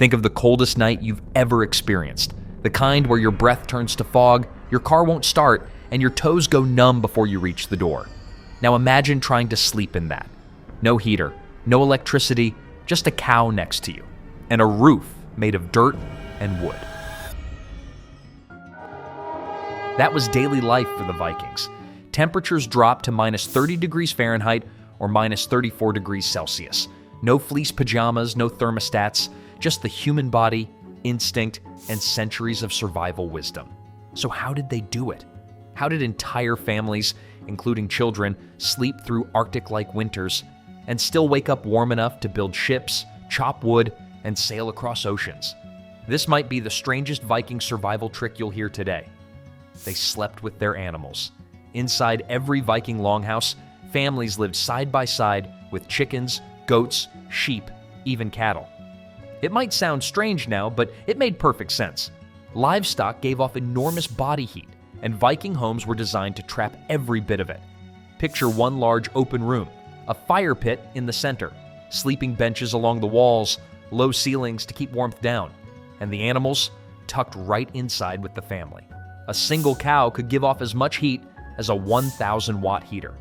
Think of the coldest night you've ever experienced. The kind where your breath turns to fog, your car won't start, and your toes go numb before you reach the door. Now imagine trying to sleep in that. No heater, no electricity, just a cow next to you, and a roof made of dirt and wood. That was daily life for the Vikings. Temperatures dropped to minus 30 degrees Fahrenheit or minus 34 degrees Celsius. No fleece pajamas, no thermostats, just the human body, instinct, and centuries of survival wisdom. So how did they do it? How did entire families, including children, sleep through Arctic-like winters and still wake up warm enough to build ships, chop wood, and sail across oceans? This might be the strangest Viking survival trick you'll hear today. They slept with their animals. Inside every Viking longhouse, families lived side by side with chickens, goats, sheep, even cattle. It might sound strange now, but it made perfect sense. Livestock gave off enormous body heat, and Viking homes were designed to trap every bit of it. Picture one large open room, a fire pit in the center, sleeping benches along the walls, low ceilings to keep warmth down, and the animals tucked right inside with the family. A single cow could give off as much heat as a 1,000-watt heater.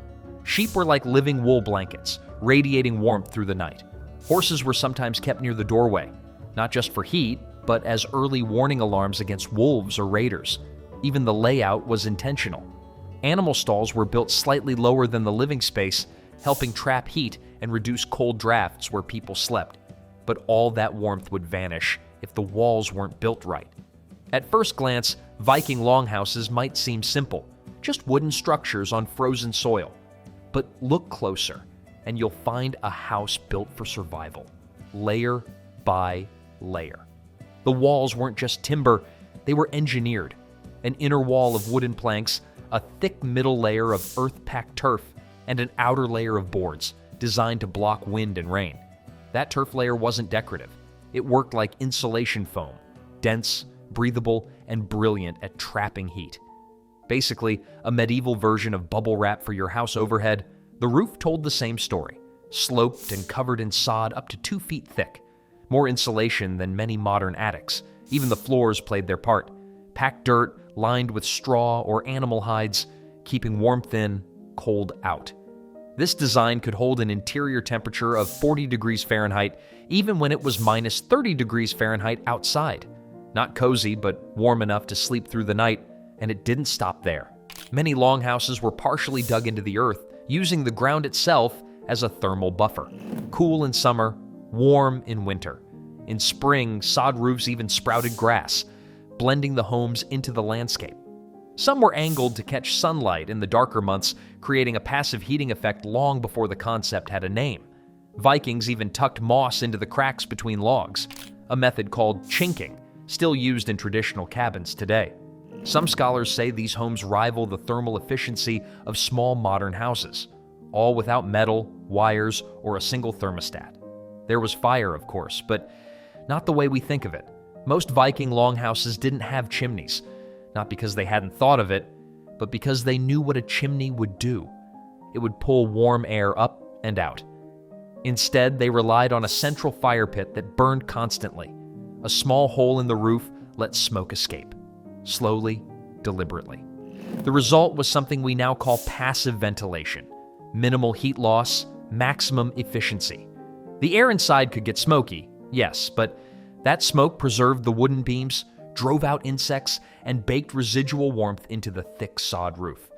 Sheep were like living wool blankets, radiating warmth through the night. Horses were sometimes kept near the doorway, not just for heat, but as early warning alarms against wolves or raiders. Even the layout was intentional. Animal stalls were built slightly lower than the living space, helping trap heat and reduce cold drafts where people slept. But all that warmth would vanish if the walls weren't built right. At first glance, Viking longhouses might seem simple, just wooden structures on frozen soil. But look closer, and you'll find a house built for survival, layer by layer. The walls weren't just timber, they were engineered. An inner wall of wooden planks, a thick middle layer of earth-packed turf, and an outer layer of boards, designed to block wind and rain. That turf layer wasn't decorative. It worked like insulation foam, dense, breathable, and brilliant at trapping heat. Basically, a medieval version of bubble wrap for your house overhead, the roof told the same story, sloped and covered in sod up to 2 feet thick. More insulation than many modern attics. Even the floors played their part. Packed dirt, lined with straw or animal hides, keeping warmth in, cold out. This design could hold an interior temperature of 40 degrees Fahrenheit, even when it was minus 30 degrees Fahrenheit outside. Not cozy, but warm enough to sleep through the night, and it didn't stop there. Many longhouses were partially dug into the earth, using the ground itself as a thermal buffer. Cool in summer, warm in winter. In spring, sod roofs even sprouted grass, blending the homes into the landscape. Some were angled to catch sunlight in the darker months, creating a passive heating effect long before the concept had a name. Vikings even tucked moss into the cracks between logs, a method called chinking, still used in traditional cabins today. Some scholars say these homes rival the thermal efficiency of small modern houses, all without metal, wires, or a single thermostat. There was fire, of course, but not the way we think of it. Most Viking longhouses didn't have chimneys, not because they hadn't thought of it, but because they knew what a chimney would do. It would pull warm air up and out. Instead, they relied on a central fire pit that burned constantly. A small hole in the roof let smoke escape, slowly, deliberately. The result was something we now call passive ventilation. Minimal heat loss, maximum efficiency. The air inside could get smoky, yes, but that smoke preserved the wooden beams, drove out insects, and baked residual warmth into the thick sod roof.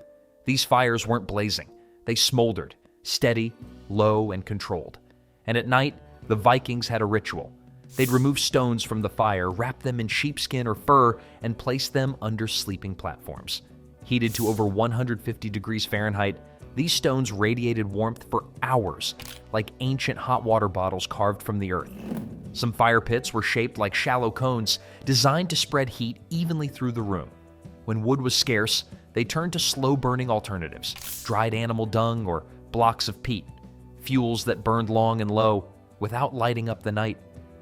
These fires weren't blazing. They smoldered, steady, low, and controlled. And at night, the Vikings had a ritual. They'd remove stones from the fire, wrap them in sheepskin or fur, and place them under sleeping platforms. Heated to over 150 degrees Fahrenheit, these stones radiated warmth for hours, like ancient hot water bottles carved from the earth. Some fire pits were shaped like shallow cones, designed to spread heat evenly through the room. When wood was scarce, they turned to slow-burning alternatives, dried animal dung or blocks of peat, fuels that burned long and low, without lighting up the night.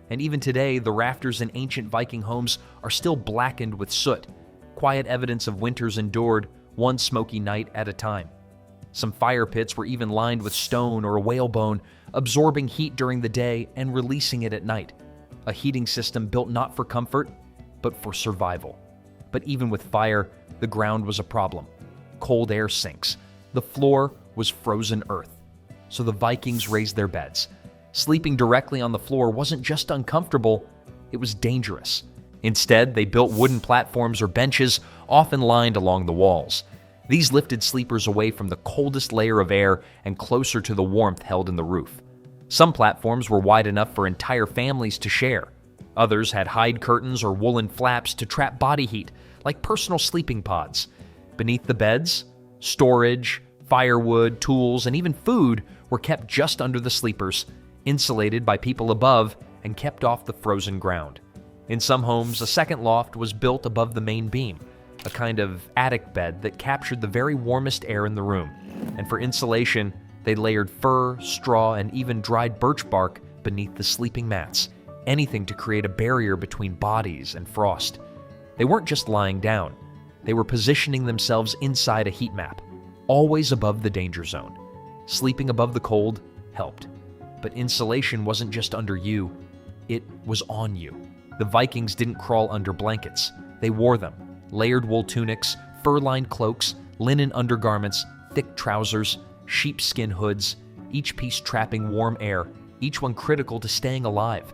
And even today, the rafters in ancient Viking homes are still blackened with soot, quiet evidence of winters endured, one smoky night at a time. Some fire pits were even lined with stone or whalebone, absorbing heat during the day and releasing it at night. a heating system built not for comfort, but for survival. But even with fire, the ground was a problem. Cold air sinks. The floor was frozen earth. So the Vikings raised their beds. Sleeping directly on the floor wasn't just uncomfortable, it was dangerous. Instead, they built wooden platforms or benches, often lined along the walls. These lifted sleepers away from the coldest layer of air and closer to the warmth held in the roof. Some platforms were wide enough for entire families to share. Others had hide curtains or woolen flaps to trap body heat, like personal sleeping pods. Beneath the beds, storage, firewood, tools, and even food were kept just under the sleepers, insulated by people above and kept off the frozen ground. In some homes, a second loft was built above the main beam, a kind of attic bed that captured the very warmest air in the room. And for insulation, they layered fur, straw, and even dried birch bark beneath the sleeping mats, anything to create a barrier between bodies and frost. They weren't just lying down. They were positioning themselves inside a heat map, always above the danger zone. Sleeping above the cold helped. But insulation wasn't just under you, it was on you. The Vikings didn't crawl under blankets. They wore them. Layered wool tunics, fur-lined cloaks, linen undergarments, thick trousers, sheepskin hoods, each piece trapping warm air, each one critical to staying alive.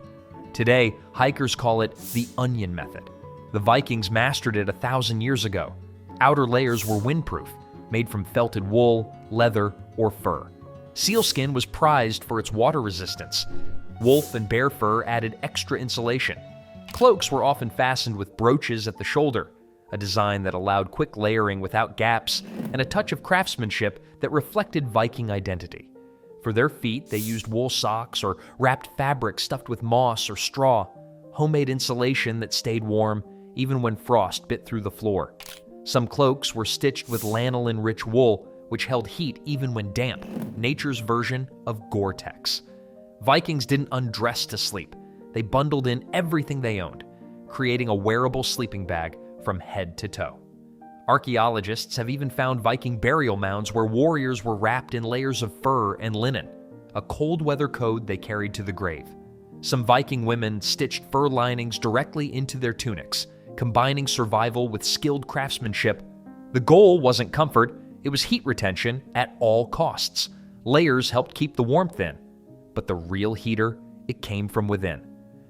Today, hikers call it the onion method. The Vikings mastered it 1,000 years ago. Outer layers were windproof, made from felted wool, leather, or fur. Sealskin was prized for its water resistance. Wolf and bear fur added extra insulation. Cloaks were often fastened with brooches at the shoulder, a design that allowed quick layering without gaps and a touch of craftsmanship that reflected Viking identity. For their feet, they used wool socks or wrapped fabric stuffed with moss or straw, homemade insulation that stayed warm even when frost bit through the floor. Some cloaks were stitched with lanolin-rich wool, which held heat even when damp, nature's version of Gore-Tex. Vikings didn't undress to sleep. They bundled in everything they owned, creating a wearable sleeping bag from head to toe. Archaeologists have even found Viking burial mounds where warriors were wrapped in layers of fur and linen, a cold weather code they carried to the grave. Some Viking women stitched fur linings directly into their tunics, combining survival with skilled craftsmanship. The goal wasn't comfort, it was heat retention at all costs. Layers helped keep the warmth in, but the real heater, it came from within.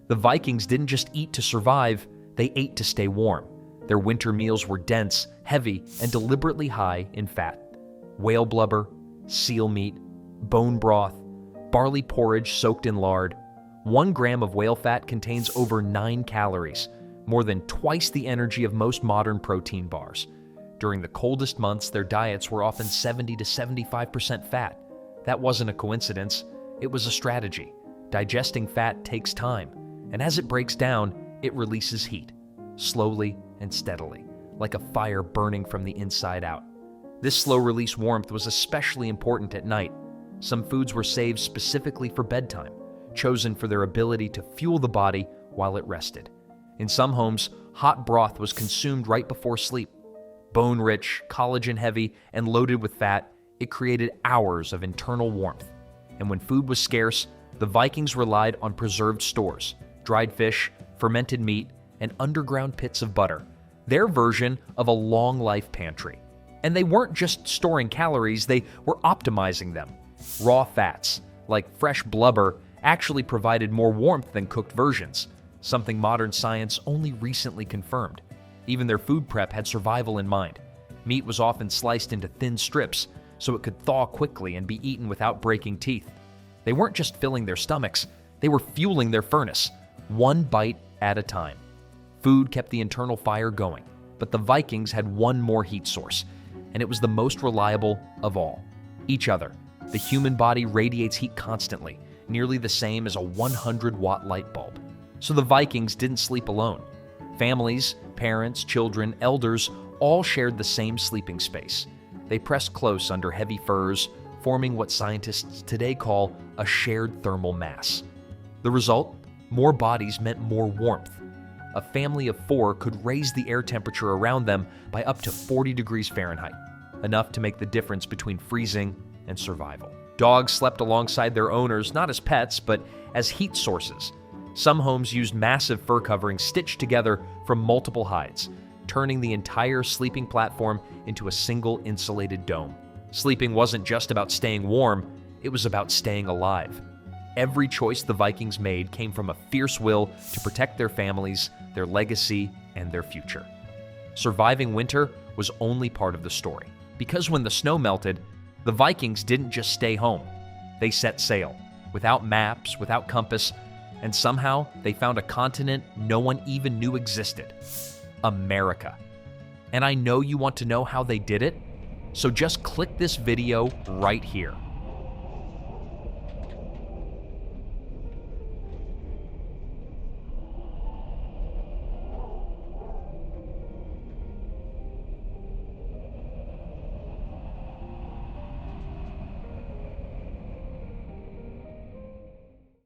The Vikings didn't just eat to survive, they ate to stay warm. Their winter meals were dense, heavy, and deliberately high in fat. Whale blubber, seal meat, bone broth, barley porridge soaked in lard. 1 gram of whale fat contains over 9 calories, more than twice the energy of most modern protein bars. During the coldest months, their diets were often 70 to 75% fat. That wasn't a coincidence, it was a strategy. Digesting fat takes time, and as it breaks down, it releases heat, slowly and steadily, like a fire burning from the inside out. This slow-release warmth was especially important at night. Some foods were saved specifically for bedtime, chosen for their ability to fuel the body while it rested. In some homes, hot broth was consumed right before sleep. Bone-rich, collagen-heavy, and loaded with fat, it created hours of internal warmth. And when food was scarce, the Vikings relied on preserved stores, dried fish, fermented meat, and underground pits of butter, their version of a long-life pantry. And they weren't just storing calories, they were optimizing them. Raw fats, like fresh blubber, actually provided more warmth than cooked versions, something modern science only recently confirmed. Even their food prep had survival in mind. Meat was often sliced into thin strips, so it could thaw quickly and be eaten without breaking teeth. They weren't just filling their stomachs, they were fueling their furnace, 1 bite at a time. Food kept the internal fire going, but the Vikings had one more heat source, and it was the most reliable of all: each other. The human body radiates heat constantly, nearly the same as a 100-watt light bulb. So the Vikings didn't sleep alone. Families, parents, children, elders, all shared the same sleeping space. They pressed close under heavy furs, forming what scientists today call a shared thermal mass. The result? More bodies meant more warmth. A family of 4 could raise the air temperature around them by up to 40 degrees Fahrenheit, enough to make the difference between freezing and survival. Dogs slept alongside their owners, not as pets, but as heat sources. Some homes used massive fur coverings stitched together from multiple hides, turning the entire sleeping platform into a single insulated dome. Sleeping wasn't just about staying warm, it was about staying alive. Every choice the Vikings made came from a fierce will to protect their families, their legacy, and their future. Surviving winter was only part of the story, because when the snow melted, the Vikings didn't just stay home. They set sail, without maps, without compass, and somehow they found a continent no one even knew existed: America. And I know you want to know how they did it, so just click this video right here.